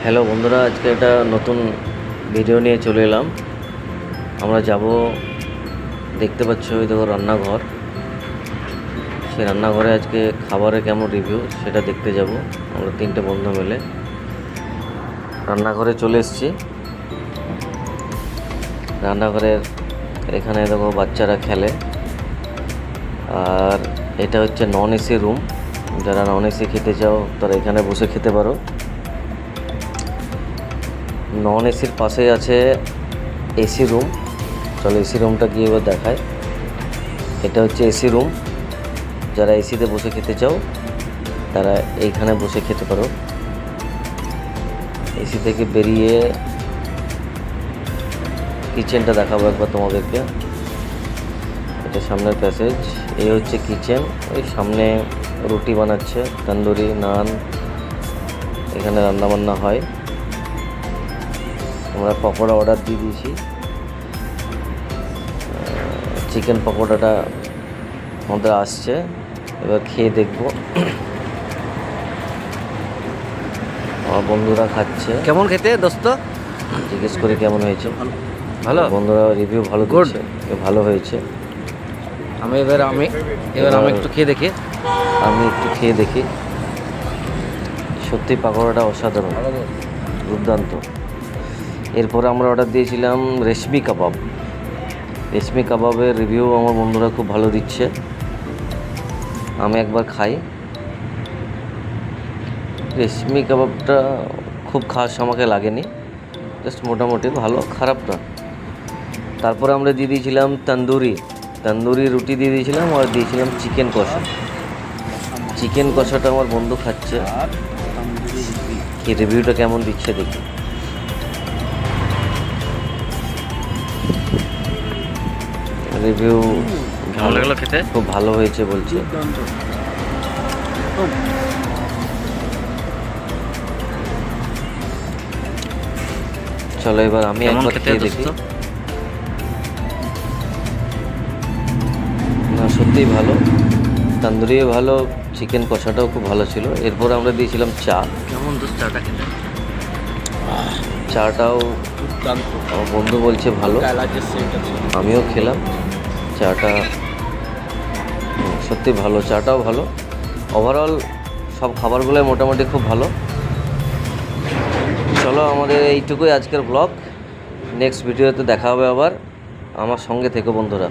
Hello বন্ধুরা, আজকে একটা নতুন ভিডিও নিয়ে চলে এলাম। আমরা যাব, দেখতে পাচ্ছ ওই দেখো রান্নাঘর। সেই রান্নাঘরে আজকে খাবারের কেমন রিভিউ সেটা দেখতে যাব। আমরা 3টে বন্ধু মিলে রান্নাঘরে চলে এসেছি। রান্নাঘরের এখানে দেখো বাচ্চারা খেলে, আর এটা হচ্ছে নন এসি রুম। যারা নন এসি খেতে চাও তারা এখানে বসে খেতে পারো। নন এসির পাশে আছে এসি রুম। চলো এসি রুমটা গিয়ে এবার দেখায়। এটা হচ্ছে এসি রুম। যারা এসিতে বসে খেতে চাও তারা এইখানে বসে খেতে পারো। এসি থেকে বেরিয়ে কিচেনটা দেখাবো একবার তোমাদেরকে। এটা সামনের প্যাসেজ, এই হচ্ছে কিচেন। ওই সামনে রুটি বানাচ্ছে, তন্দুরি, নান, এখানে রান্নাবান্না হয়। আমরা পকোড়া অর্ডার দিয়ে দিয়েছি। চিকেন পকোড়াটা আমাদের আসছে, এবার খেয়ে দেখব। আমার বন্ধুরা খাচ্ছে। কেমন খেতে দোস্ত? জিজ্ঞেস করে কেমন হয়েছে। ভালো। বন্ধুরা রিভিউ ভালো দিচ্ছে, ভালো হয়েছে। আমি একটু খেয়ে দেখি। আমি একটু খেয়ে দেখি। সত্যি পকোড়াটা অসাধারণ, দুর্দান্ত। এরপরে আমরা অর্ডার দিয়েছিলাম রেশমি কাবাব। রেশমি কাবাবের রিভিউ আমার বন্ধুরা খুব ভালো দিচ্ছে। আমি একবার খাই। রেশমি কাবাবটা খুব খাস আমাকে লাগেনি, জাস্ট মোটামুটি ভালো, খারাপ না। তারপরে আমরা দিয়ে দিয়েছিলাম তন্দুরি রুটি দিয়ে দিয়েছিলাম, আর দিয়েছিলাম চিকেন কষা। চিকেন কষাটা আমার বন্ধু খাচ্ছে, কি রিভিউটা কেমন দিচ্ছে দেখি। রিভিউ ভালো লাগলো খেতে, খুব ভালো হয়েছে বলছে। চলো এবার আমি একবার খেয়ে দেখি। না সত্যিই ভালো, তন্দুরিও ভালো, চিকেন কষাটাও খুব ভালো ছিল। এরপর আমরা দিয়েছিলাম চা। কেমন দোস্ত চাটা খেতে? চাটাও আমার বন্ধু বলছে ভালো, আমিও খেলাম। চাটা সত্যি ভালো, চাটাও ভালো। ওভারঅল সব খাবারগুলোই মোটামুটি খুব ভালো। চলো আমাদের এইটুকুই আজকের ব্লগ। নেক্সট ভিডিওতে দেখা হবে আবার। আমার সঙ্গে থেকো বন্ধুরা।